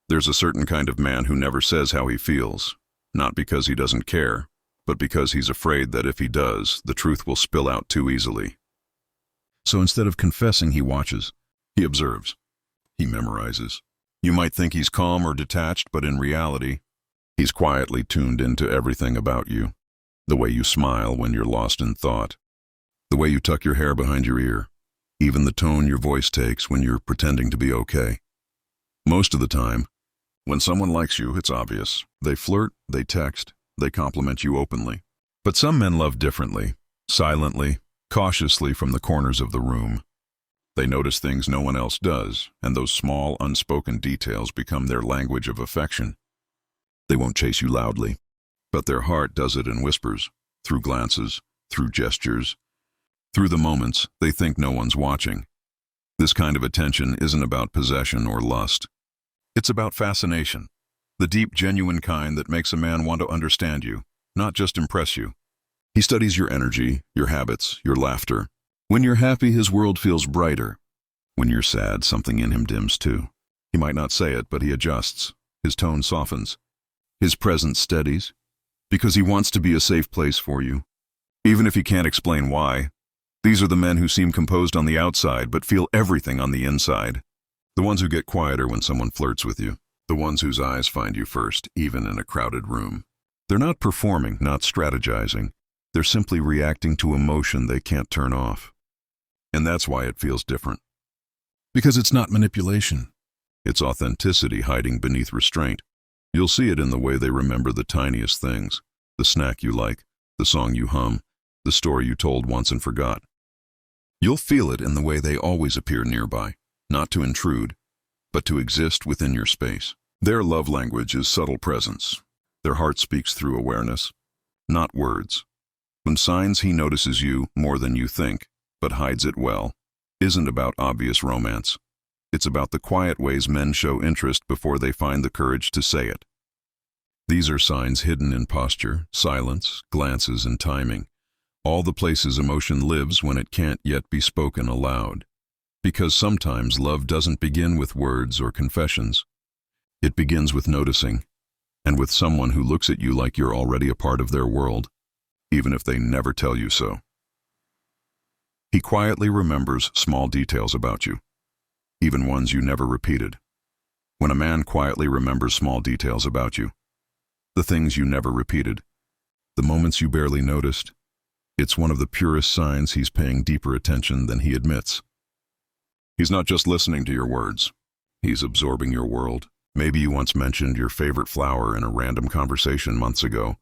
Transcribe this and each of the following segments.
There's a certain kind of man who never says how he feels, not because he doesn't care, but because he's afraid that if he does, the truth will spill out too easily. So instead of confessing, he watches, he observes, he memorizes. You might think he's calm or detached, but in reality, he's quietly tuned into everything about you. The way you smile when you're lost in thought, the way you tuck your hair behind your ear, even the tone your voice takes when you're pretending to be okay. Most of the time, when someone likes you, it's obvious. They flirt, they text, they compliment you openly. But some men love differently, silently, cautiously from the corners of the room. They notice things no one else does, and those small, unspoken details become their language of affection. They won't chase you loudly, but their heart does it in whispers, through glances, through gestures, through the moments they think no one's watching. This kind of attention isn't about possession or lust. It's about fascination, the deep, genuine kind that makes a man want to understand you, not just impress you. He studies your energy, your habits, your laughter. When you're happy, his world feels brighter. When you're sad, something in him dims too. He might not say it, but he adjusts. His tone softens. His presence steadies, because he wants to be a safe place for you, even if he can't explain why. These are the men who seem composed on the outside but feel everything on the inside. The ones who get quieter when someone flirts with you. The ones whose eyes find you first, even in a crowded room. They're not performing, not strategizing. They're simply reacting to emotion they can't turn off. And that's why it feels different. Because it's not manipulation. It's authenticity hiding beneath restraint. You'll see it in the way they remember the tiniest things. The snack you like, the song you hum, the story you told once and forgot. You'll feel it in the way they always appear nearby, not to intrude, but to exist within your space. Their love language is subtle presence. Their heart speaks through awareness, not words. When signs he notices you more than you think, but hides it well, isn't about obvious romance. It's about the quiet ways men show interest before they find the courage to say it. These are signs hidden in posture, silence, glances, and timing. All the places emotion lives when it can't yet be spoken aloud. Because sometimes love doesn't begin with words or confessions. It begins with noticing, and with someone who looks at you like you're already a part of their world, even if they never tell you so. He quietly remembers small details about you, even ones you never repeated. When a man quietly remembers small details about you, the things you never repeated, the moments you barely noticed, it's one of the purest signs he's paying deeper attention than he admits. He's not just listening to your words. He's absorbing your world. Maybe you once mentioned your favorite flower in a random conversation months ago,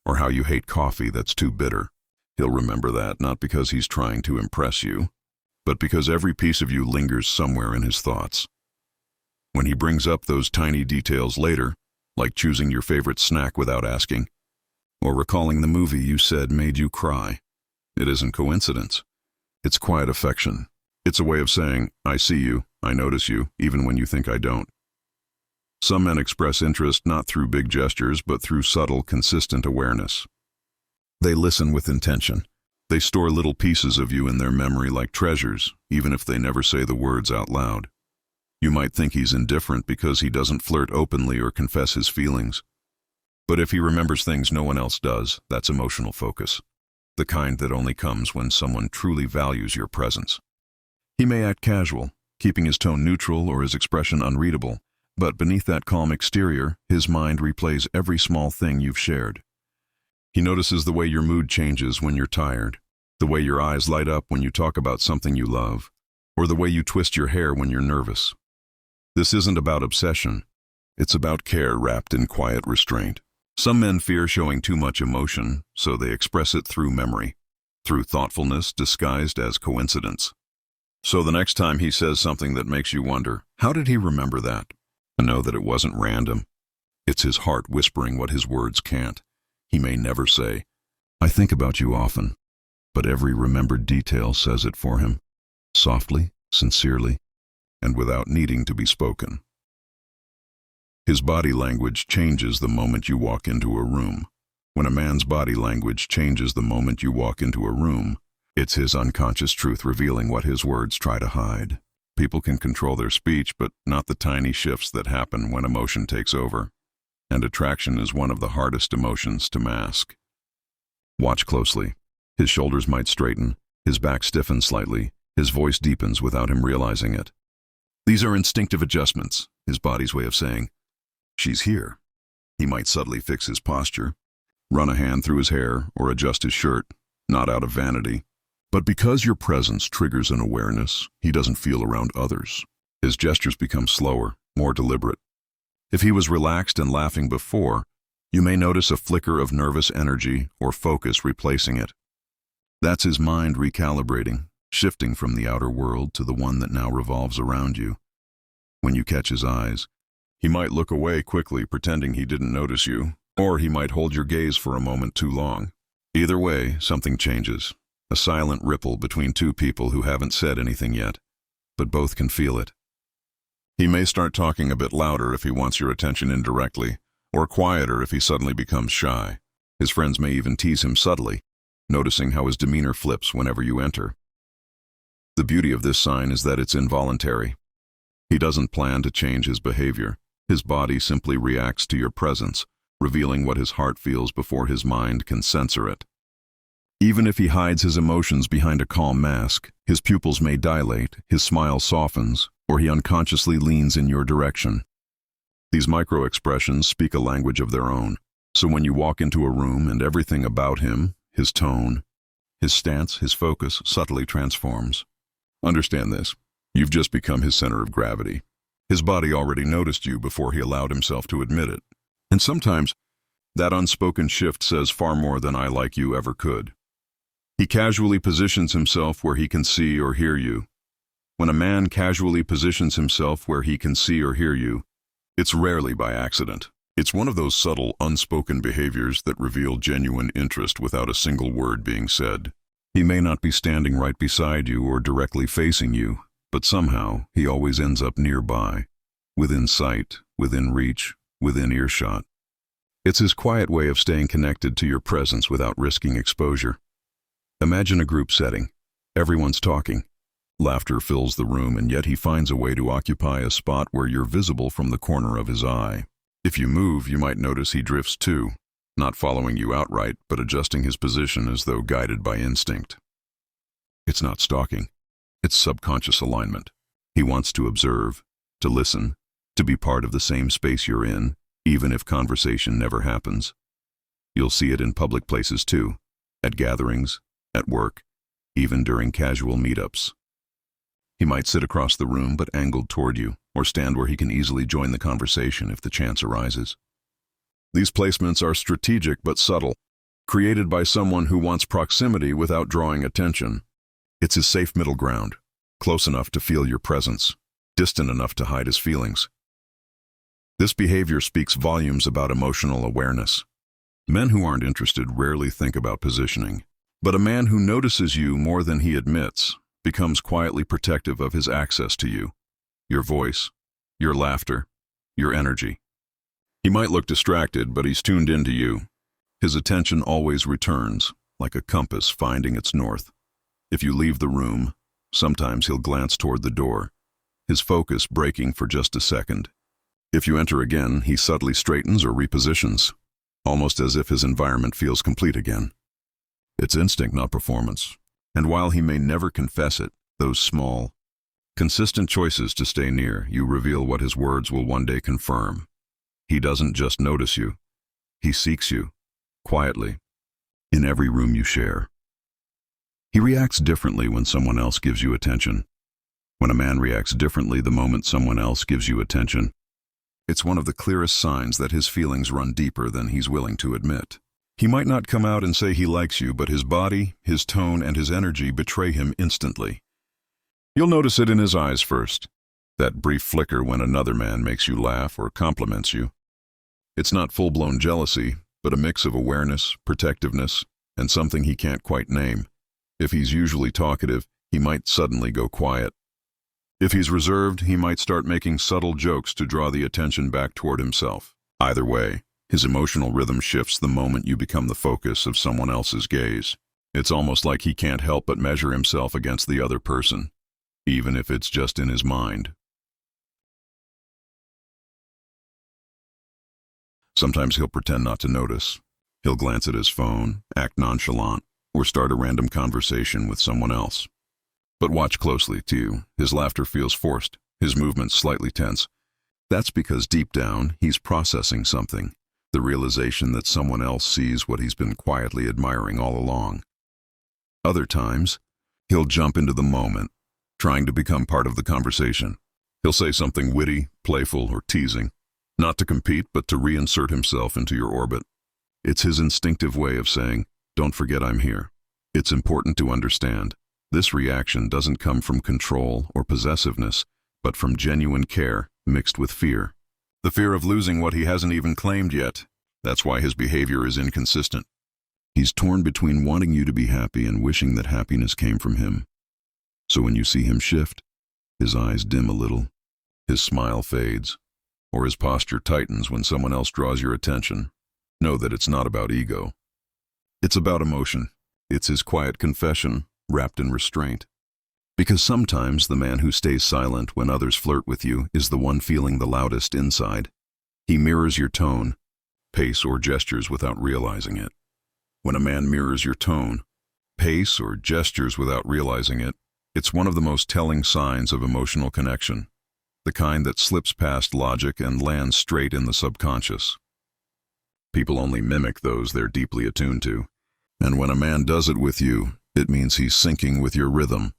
or how you hate coffee that's too bitter. He'll remember that not because he's trying to impress you, but because every piece of you lingers somewhere in his thoughts. When he brings up those tiny details later, like choosing your favorite snack without asking, or recalling the movie you said made you cry, it isn't coincidence. It's quiet affection. It's a way of saying, I see you, I notice you, even when you think I don't. Some men express interest not through big gestures, but through subtle, consistent awareness. They listen with intention. They store little pieces of you in their memory like treasures, even if they never say the words out loud. You might think he's indifferent because he doesn't flirt openly or confess his feelings. But if he remembers things no one else does, that's emotional focus. The kind that only comes when someone truly values your presence. He may act casual, keeping his tone neutral or his expression unreadable, but beneath that calm exterior, his mind replays every small thing you've shared. He notices the way your mood changes when you're tired, the way your eyes light up when you talk about something you love, or the way you twist your hair when you're nervous. This isn't about obsession. It's about care wrapped in quiet restraint. Some men fear showing too much emotion, so they express it through memory, through thoughtfulness disguised as coincidence. So the next time he says something that makes you wonder, how did he remember that? And know that it wasn't random. It's his heart whispering what his words can't. He may never say, I think about you often, but every remembered detail says it for him, softly, sincerely, and without needing to be spoken. His body language changes the moment you walk into a room. When a man's body language changes the moment you walk into a room, it's his unconscious truth revealing what his words try to hide. People can control their speech, but not the tiny shifts that happen when emotion takes over. And attraction is one of the hardest emotions to mask. Watch closely. His shoulders might straighten, his back stiffens slightly, his voice deepens without him realizing it. These are instinctive adjustments, his body's way of saying, "She's here." He might subtly fix his posture, run a hand through his hair, or adjust his shirt, not out of vanity. But because your presence triggers an awareness he doesn't feel around others, his gestures become slower, more deliberate. If he was relaxed and laughing before, you may notice a flicker of nervous energy or focus replacing it. That's his mind recalibrating, shifting from the outer world to the one that now revolves around you. When you catch his eyes, he might look away quickly, pretending he didn't notice you, or he might hold your gaze for a moment too long. Either way, something changes. A silent ripple between two people who haven't said anything yet, but both can feel it. He may start talking a bit louder if he wants your attention indirectly, or quieter if he suddenly becomes shy. His friends may even tease him subtly, noticing how his demeanor flips whenever you enter. The beauty of this sign is that it's involuntary. He doesn't plan to change his behavior. His body simply reacts to your presence, revealing what his heart feels before his mind can censor it. Even if he hides his emotions behind a calm mask, his pupils may dilate, his smile softens, or he unconsciously leans in your direction. These micro-expressions speak a language of their own, so when you walk into a room and everything about him, his tone, his stance, his focus, subtly transforms. Understand this. You've just become his center of gravity. His body already noticed you before he allowed himself to admit it. And sometimes, that unspoken shift says far more than "I like you" ever could. He casually positions himself where he can see or hear you. When a man casually positions himself where he can see or hear you, it's rarely by accident. It's one of those subtle, unspoken behaviors that reveal genuine interest without a single word being said. He may not be standing right beside you or directly facing you, but somehow he always ends up nearby, within sight, within reach, within earshot. It's his quiet way of staying connected to your presence without risking exposure. Imagine a group setting. Everyone's talking. Laughter fills the room, and yet he finds a way to occupy a spot where you're visible from the corner of his eye. If you move, you might notice he drifts too, not following you outright, but adjusting his position as though guided by instinct. It's not stalking. It's subconscious alignment. He wants to observe, to listen, to be part of the same space you're in, even if conversation never happens. You'll see it in public places too, at gatherings, at work, even during casual meetups. He might sit across the room but angled toward you, or stand where he can easily join the conversation if the chance arises. These placements are strategic but subtle, created by someone who wants proximity without drawing attention. It's his safe middle ground, close enough to feel your presence, distant enough to hide his feelings. This behavior speaks volumes about emotional awareness. Men who aren't interested rarely think about positioning, but a man who notices you more than he admits becomes quietly protective of his access to you, your voice, your laughter, your energy. He might look distracted, but he's tuned into you. His attention always returns, like a compass finding its north. If you leave the room, sometimes he'll glance toward the door, his focus breaking for just a second. If you enter again, he subtly straightens or repositions, almost as if his environment feels complete again. It's instinct, not performance. And while he may never confess it, those small, consistent choices to stay near you reveal what his words will one day confirm. He doesn't just notice you. He seeks you, quietly, in every room you share. He reacts differently when someone else gives you attention. When a man reacts differently the moment someone else gives you attention, it's one of the clearest signs that his feelings run deeper than he's willing to admit. He might not come out and say he likes you, but his body, his tone, and his energy betray him instantly. You'll notice it in his eyes first, that brief flicker when another man makes you laugh or compliments you. It's not full-blown jealousy, but a mix of awareness, protectiveness, and something he can't quite name. If he's usually talkative, he might suddenly go quiet. If he's reserved, he might start making subtle jokes to draw the attention back toward himself. Either way, his emotional rhythm shifts the moment you become the focus of someone else's gaze. It's almost like he can't help but measure himself against the other person. even if it's just in his mind. Sometimes he'll pretend not to notice. He'll glance at his phone, act nonchalant, or start a random conversation with someone else. But watch closely, too. His laughter feels forced, his movements slightly tense. That's because deep down, he's processing something, the realization that someone else sees what he's been quietly admiring all along. Other times, he'll jump into the moment, trying to become part of the conversation. He'll say something witty, playful, or teasing, not to compete, but to reinsert himself into your orbit. It's his instinctive way of saying, "Don't forget I'm here." It's important to understand. This reaction doesn't come from control or possessiveness, but from genuine care mixed with fear. The fear of losing what he hasn't even claimed yet. That's why his behavior is inconsistent. He's torn between wanting you to be happy and wishing that happiness came from him. So when you see him shift, his eyes dim a little, his smile fades, or his posture tightens when someone else draws your attention, know that it's not about ego. It's about emotion. It's his quiet confession, wrapped in restraint. Because sometimes the man who stays silent when others flirt with you is the one feeling the loudest inside. He mirrors your tone, pace, or gestures without realizing it. When a man mirrors your tone, pace, or gestures without realizing it, it's one of the most telling signs of emotional connection, the kind that slips past logic and lands straight in the subconscious. People only mimic those they're deeply attuned to. And when a man does it with you, it means he's syncing with your rhythm,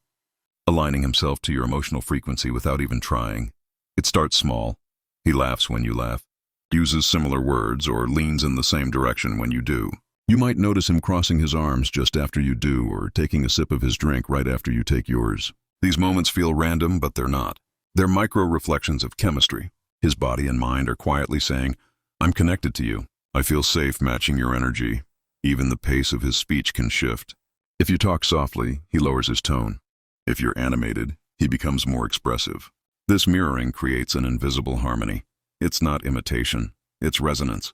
aligning himself to your emotional frequency without even trying. It starts small. He laughs when you laugh, uses similar words, or leans in the same direction when you do. You might notice him crossing his arms just after you do, or taking a sip of his drink right after you take yours. These moments feel random, but they're not. They're micro-reflections of chemistry. His body and mind are quietly saying, "I'm connected to you. I feel safe matching your energy." Even the pace of his speech can shift. If you talk softly, he lowers his tone. If you're animated, he becomes more expressive. This mirroring creates an invisible harmony. It's not imitation, it's resonance.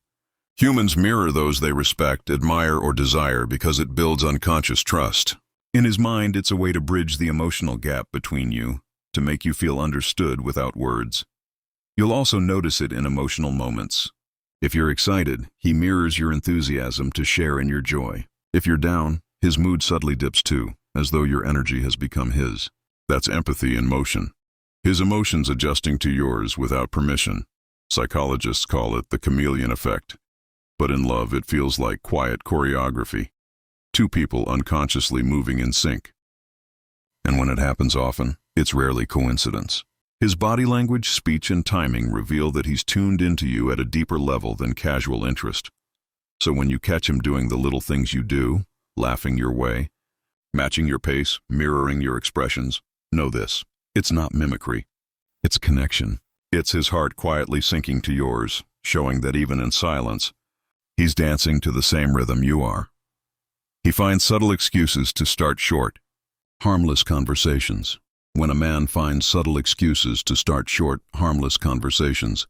Humans mirror those they respect, admire, or desire because it builds unconscious trust. In his mind, it's a way to bridge the emotional gap between you, to make you feel understood without words. You'll also notice it in emotional moments. If you're excited, he mirrors your enthusiasm to share in your joy. If you're down, his mood subtly dips too, as though your energy has become his. That's empathy in motion. His emotions adjusting to yours without permission. Psychologists call it the chameleon effect. But in love, it feels like quiet choreography. Two people unconsciously moving in sync. And when it happens often, it's rarely coincidence. His body language, speech, and timing reveal that he's tuned into you at a deeper level than casual interest. So when you catch him doing the little things you do, laughing your way, matching your pace, mirroring your expressions, know this. It's not mimicry. It's connection. It's his heart quietly sinking to yours, showing that even in silence, he's dancing to the same rhythm you are. He finds subtle excuses to start short, harmless conversations. When a man finds subtle excuses to start short, harmless conversations,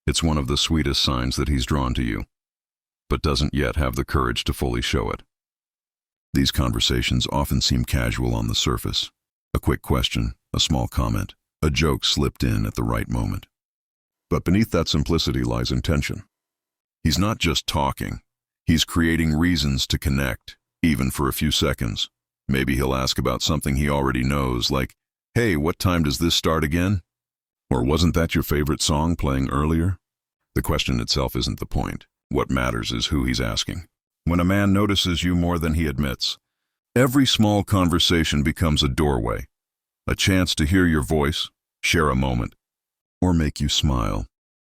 it's one of the sweetest signs that he's drawn to you, but doesn't yet have the courage to fully show it. These conversations often seem casual on the surface. A quick question, a small comment, a joke slipped in at the right moment. But beneath that simplicity lies intention. He's not just talking. He's creating reasons to connect, even for a few seconds. Maybe he'll ask about something he already knows, like, "Hey, what time does this start again?" Or "Wasn't that your favorite song playing earlier?" The question itself isn't the point. What matters is who he's asking. When a man notices you more than he admits, every small conversation becomes a doorway, a chance to hear your voice, share a moment, or make you smile.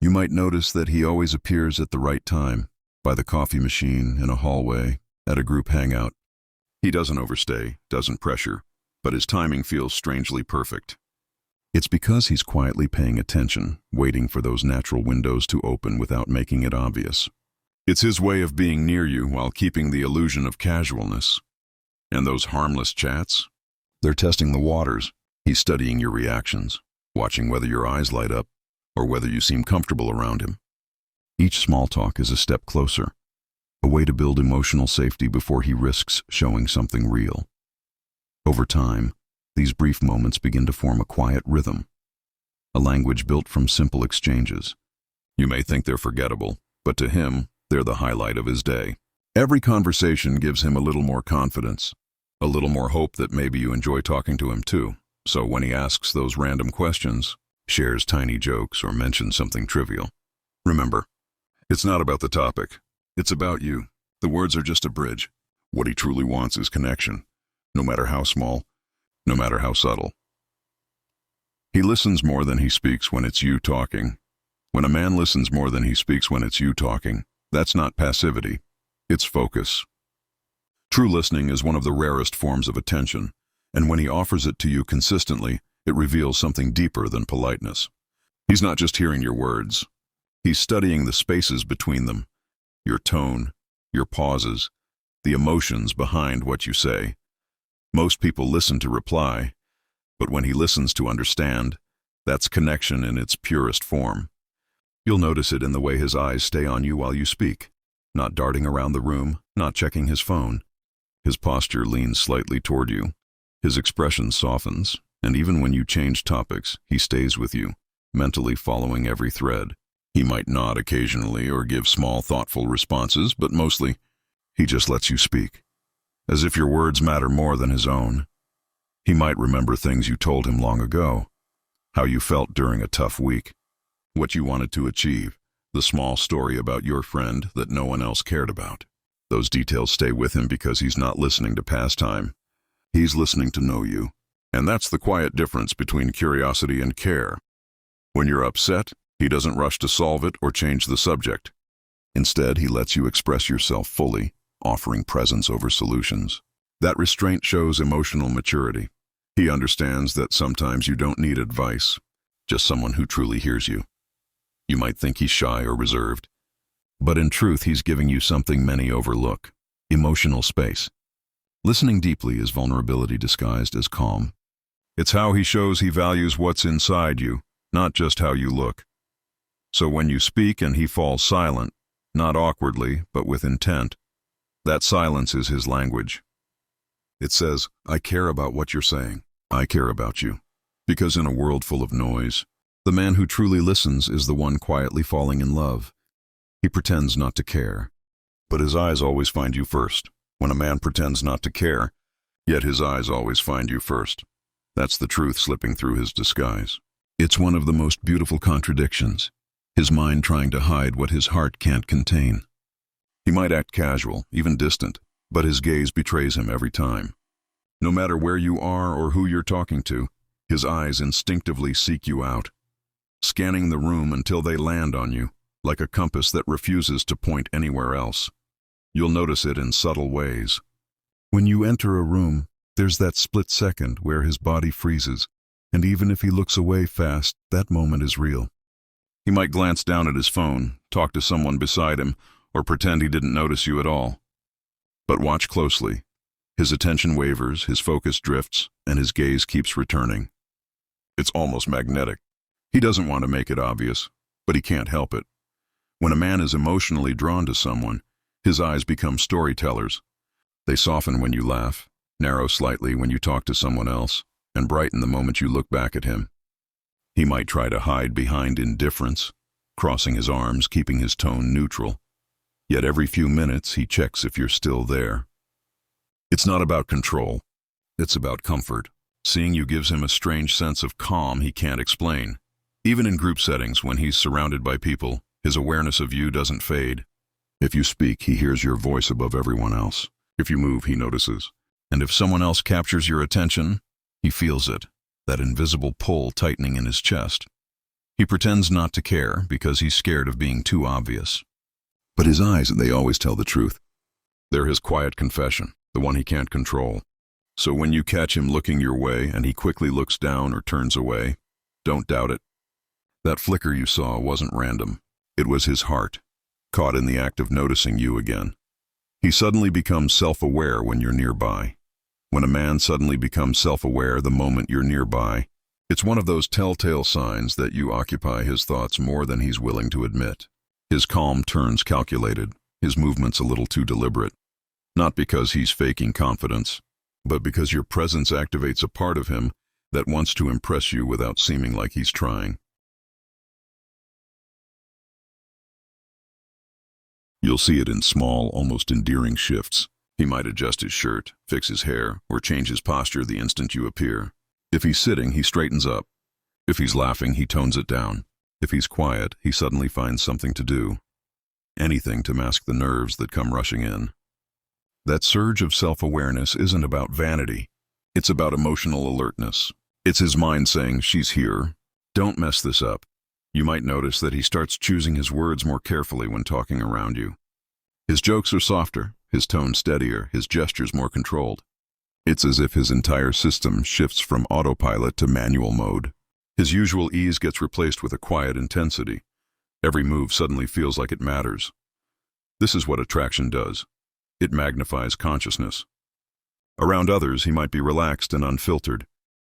You might notice that he always appears at the right time, by the coffee machine, in a hallway, at a group hangout. He doesn't overstay, doesn't pressure, but his timing feels strangely perfect. It's because he's quietly paying attention, waiting for those natural windows to open without making it obvious. It's his way of being near you while keeping the illusion of casualness. And those harmless chats? They're testing the waters. He's studying your reactions, watching whether your eyes light up or whether you seem comfortable around him. Each small talk is a step closer, a way to build emotional safety before he risks showing something real. Over time, These brief moments begin to form a quiet rhythm, a language built from simple exchanges. You may think they're forgettable, but to him, they're the highlight of his day. Every conversation gives him a little more confidence, a little more hope that maybe you enjoy talking to him too. So when he asks those random questions, shares tiny jokes, or mentions something trivial, remember, it's not about the topic. It's about you. The words are just a bridge. What he truly wants is connection, no matter how small, no matter how subtle. He listens more than he speaks when it's you talking. When a man listens more than he speaks when it's you talking, that's not passivity, it's focus. True listening is one of the rarest forms of attention, and when he offers it to you consistently, it reveals something deeper than politeness. He's not just hearing your words. He's studying the spaces between them, your tone, your pauses, the emotions behind what you say. Most people listen to reply, but when he listens to understand, that's connection in its purest form. You'll notice it in the way his eyes stay on you while you speak, not darting around the room, not checking his phone. His posture leans slightly toward you. His expression softens, and even when you change topics, he stays with you, mentally following every thread. He might nod occasionally or give small, thoughtful responses, but mostly, he just lets you speak, as if your words matter more than his own. He might remember things you told him long ago, how you felt during a tough week, what you wanted to achieve, the small story about your friend that no one else cared about. Those details stay with him because he's not listening to pass time. He's listening to know you. And that's the quiet difference between curiosity and care. When you're upset, he doesn't rush to solve it or change the subject. Instead, he lets you express yourself fully, offering presence over solutions. That restraint shows emotional maturity. He understands that sometimes you don't need advice, just someone who truly hears you. You might think he's shy or reserved, but in truth he's giving you something many overlook: emotional space. Listening deeply is vulnerability disguised as calm. It's how he shows he values what's inside you, not just how you look. So when you speak and he falls silent, not awkwardly, but with intent, that silence is his language. It says, I care about what you're saying. I care about you. Because in a world full of noise, the man who truly listens is the one quietly falling in love. He pretends not to care, but his eyes always find you first. When a man pretends not to care, yet his eyes always find you first. That's the truth slipping through his disguise. It's one of the most beautiful contradictions, his mind trying to hide what his heart can't contain. He might act casual, even distant, but his gaze betrays him every time. No matter where you are or who you're talking to, his eyes instinctively seek you out, scanning the room until they land on you, like a compass that refuses to point anywhere else. You'll notice it in subtle ways. When you enter a room, there's that split second where his body freezes, and even if he looks away fast, that moment is real. He might glance down at his phone, talk to someone beside him, or pretend he didn't notice you at all. But watch closely. His attention wavers, his focus drifts, and his gaze keeps returning. It's almost magnetic. He doesn't want to make it obvious, but he can't help it. When a man is emotionally drawn to someone, his eyes become storytellers. They soften when you laugh, narrow slightly when you talk to someone else, and brighten the moment you look back at him. He might try to hide behind indifference, crossing his arms, keeping his tone neutral. Yet every few minutes he checks if you're still there. It's not about control. It's about comfort. Seeing you gives him a strange sense of calm he can't explain. Even in group settings, when he's surrounded by people, his awareness of you doesn't fade. If you speak, he hears your voice above everyone else. If you move, he notices. And if someone else captures your attention, he feels it, that invisible pull tightening in his chest. He pretends not to care because he's scared of being too obvious. But his eyes, they always tell the truth. They're his quiet confession, the one he can't control. So when you catch him looking your way and he quickly looks down or turns away, don't doubt it. That flicker you saw wasn't random. It was his heart, caught in the act of noticing you again. He suddenly becomes self-aware when you're nearby. When a man suddenly becomes self-aware the moment you're nearby, it's one of those telltale signs that you occupy his thoughts more than he's willing to admit. His calm turns calculated, his movements a little too deliberate. Not because he's faking confidence, but because your presence activates a part of him that wants to impress you without seeming like he's trying. You'll see it in small, almost endearing shifts. He might adjust his shirt, fix his hair, or change his posture the instant you appear. If he's sitting, he straightens up. If he's laughing, he tones it down. If he's quiet, he suddenly finds something to do. Anything to mask the nerves that come rushing in. That surge of self-awareness isn't about vanity. It's about emotional alertness. It's his mind saying, she's here. Don't mess this up. You might notice that he starts choosing his words more carefully when talking around you. His jokes are softer, his tone steadier, his gestures more controlled. It's as if his entire system shifts from autopilot to manual mode. His usual ease gets replaced with a quiet intensity. Every move suddenly feels like it matters. This is what attraction does. It magnifies consciousness. Around others, he might be relaxed and unfiltered,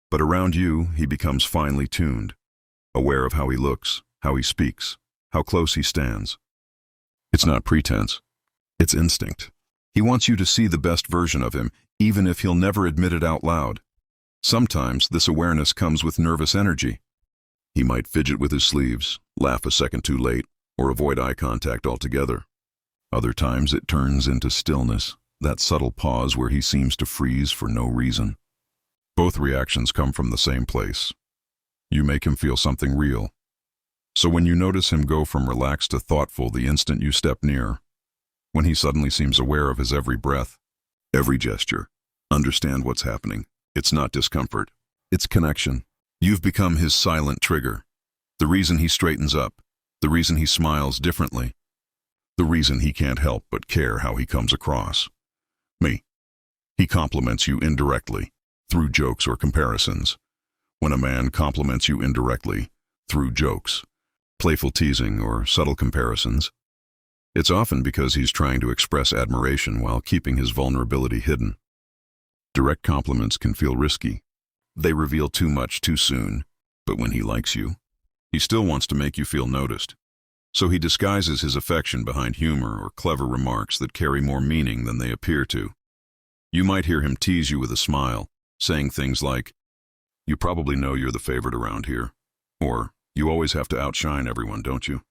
but around you, he becomes finely tuned, aware of how he looks, how he speaks, how close he stands. It's not pretense. It's instinct. He wants you to see the best version of him, even if he'll never admit it out loud. Sometimes this awareness comes with nervous energy. He might fidget with his sleeves, laugh a second too late, or avoid eye contact altogether. Other times it turns into stillness, that subtle pause where he seems to freeze for no reason. Both reactions come from the same place. You make him feel something real. So when you notice him go from relaxed to thoughtful the instant you step near, when he suddenly seems aware of his every breath, every gesture, understand what's happening. It's not discomfort. It's connection. You've become his silent trigger. The reason he straightens up. The reason he smiles differently. The reason he can't help but care how he comes across. He compliments you indirectly, through jokes or comparisons. When a man compliments you indirectly, through jokes, playful teasing, or subtle comparisons, it's often because he's trying to express admiration while keeping his vulnerability hidden. Direct compliments can feel risky. They reveal too much too soon, but when he likes you, he still wants to make you feel noticed. So he disguises his affection behind humor or clever remarks that carry more meaning than they appear to. You might hear him tease you with a smile, saying things like, "You probably know you're the favorite around here," or "You always have to outshine everyone, don't you?"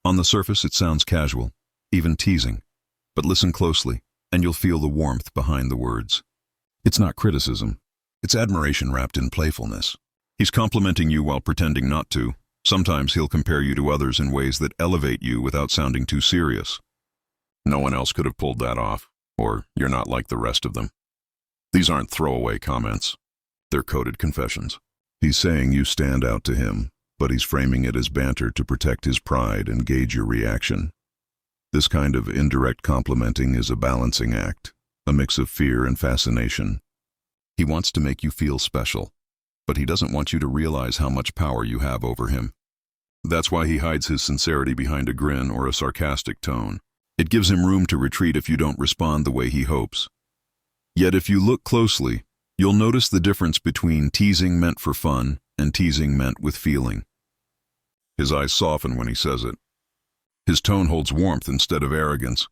On the surface, it sounds casual, even teasing, but listen closely, and you'll feel the warmth behind the words. It's not criticism. It's admiration wrapped in playfulness. He's complimenting you while pretending not to. Sometimes he'll compare you to others in ways that elevate you without sounding too serious. "No one else could have pulled that off," or "You're not like the rest of them." These aren't throwaway comments. They're coded confessions. He's saying you stand out to him, but he's framing it as banter to protect his pride and gauge your reaction. This kind of indirect complimenting is a balancing act, a mix of fear and fascination. He wants to make you feel special, but he doesn't want you to realize how much power you have over him. That's why he hides his sincerity behind a grin or a sarcastic tone. It gives him room to retreat if you don't respond the way he hopes. Yet if you look closely, you'll notice the difference between teasing meant for fun and teasing meant with feeling. His eyes soften when he says it. His tone holds warmth instead of arrogance.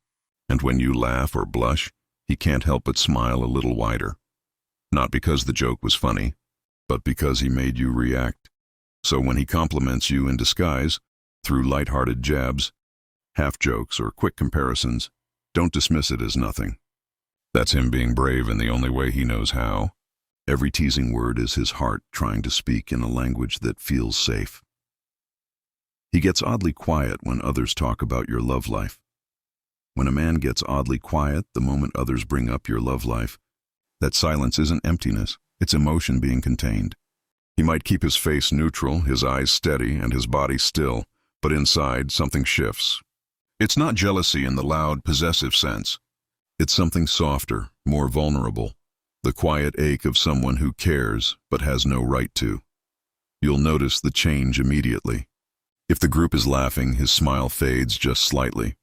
And when you laugh or blush, he can't help but smile a little wider. Not because the joke was funny, but because he made you react. So when he compliments you in disguise, through light-hearted jabs, half-jokes, or quick comparisons, don't dismiss it as nothing. That's him being brave in the only way he knows how. Every teasing word is his heart trying to speak in a language that feels safe. He gets oddly quiet when others talk about your love life. When a man gets oddly quiet the moment others bring up your love life, that silence isn't emptiness, it's emotion being contained. He might keep his face neutral, his eyes steady, and his body still, but inside something shifts. It's not jealousy in the loud, possessive sense. It's something softer, more vulnerable, the quiet ache of someone who cares but has no right to. You'll notice the change immediately. If the group is laughing, his smile fades just slightly.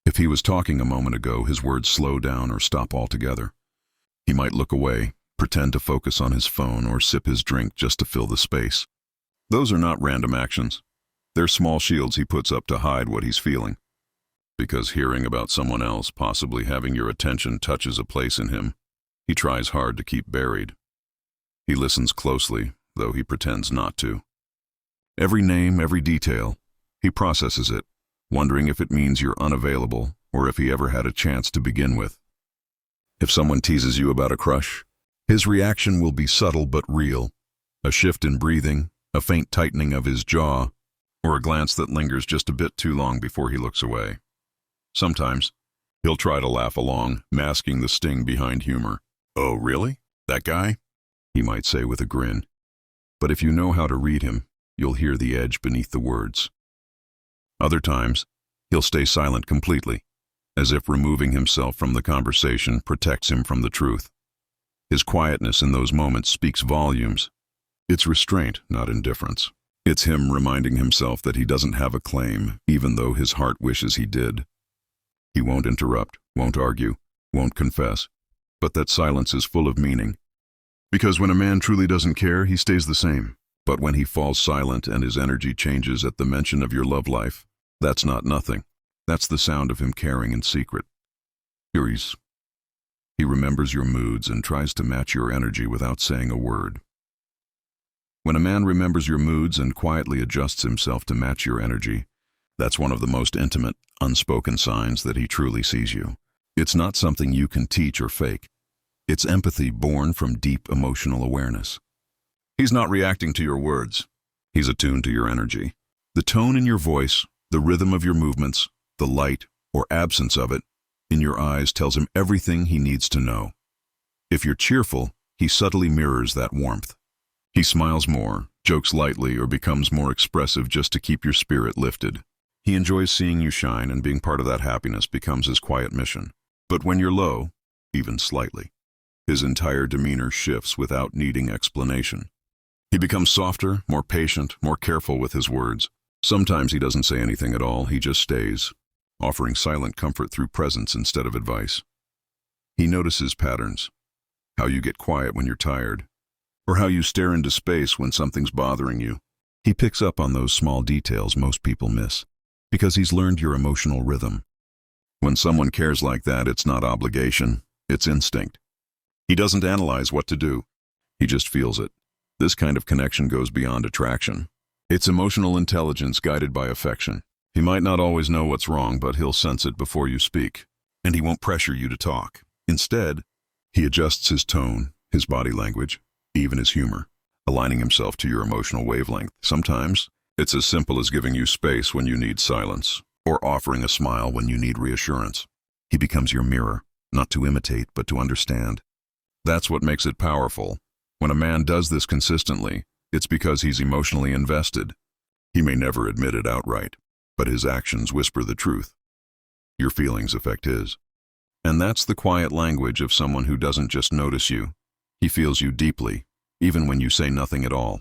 If he was talking a moment ago, his words slow down or stop altogether. He might look away, pretend to focus on his phone, or sip his drink just to fill the space. Those are not random actions. They're small shields he puts up to hide what he's feeling. Because hearing about someone else possibly having your attention touches a place in him, He tries hard to keep buried. He listens closely, though he pretends not to. Every name, every detail, he processes it, wondering if it means you're unavailable or if he ever had a chance to begin with. If someone teases you about a crush, his reaction will be subtle but real. A shift in breathing, a faint tightening of his jaw, or a glance that lingers just a bit too long before he looks away. Sometimes, he'll try to laugh along, masking the sting behind humor. "Oh, really? That guy?" he might say with a grin. But if you know how to read him, you'll hear the edge beneath the words. Other times, he'll stay silent completely, as if removing himself from the conversation protects him from the truth. His quietness in those moments speaks volumes. It's restraint, not indifference. It's him reminding himself that he doesn't have a claim, even though his heart wishes he did. He won't interrupt, won't argue, won't confess, but that silence is full of meaning. Because when a man truly doesn't care, he stays the same. But when he falls silent and his energy changes at the mention of your love life, that's not nothing. That's the sound of him caring in secret. He remembers your moods and tries to match your energy without saying a word. When a man remembers your moods and quietly adjusts himself to match your energy, that's one of the most intimate, unspoken signs that he truly sees you. It's not something you can teach or fake. It's empathy born from deep emotional awareness. He's not reacting to your words. He's attuned to your energy. The tone in your voice, the rhythm of your movements, the light, or absence of it, in your eyes tells him everything he needs to know. If you're cheerful, he subtly mirrors that warmth. He smiles more, jokes lightly, or becomes more expressive just to keep your spirit lifted. He enjoys seeing you shine, and being part of that happiness becomes his quiet mission. But when you're low, even slightly, his entire demeanor shifts without needing explanation. He becomes softer, more patient, more careful with his words. Sometimes he doesn't say anything at all, he just stays, offering silent comfort through presence instead of advice. He notices patterns, how you get quiet when you're tired, or how you stare into space when something's bothering you. He picks up on those small details most people miss, because he's learned your emotional rhythm. When someone cares like that, it's not obligation, it's instinct. He doesn't analyze what to do, he just feels it. This kind of connection goes beyond attraction. It's emotional intelligence guided by affection. He might not always know what's wrong, but he'll sense it before you speak, and he won't pressure you to talk. Instead, he adjusts his tone, his body language, even his humor, aligning himself to your emotional wavelength. Sometimes, it's as simple as giving you space when you need silence, or offering a smile when you need reassurance. He becomes your mirror, not to imitate, but to understand. That's what makes it powerful. When a man does this consistently, it's because he's emotionally invested. He may never admit it outright, but his actions whisper the truth. Your feelings affect his. And that's the quiet language of someone who doesn't just notice you. He feels you deeply, even when you say nothing at all.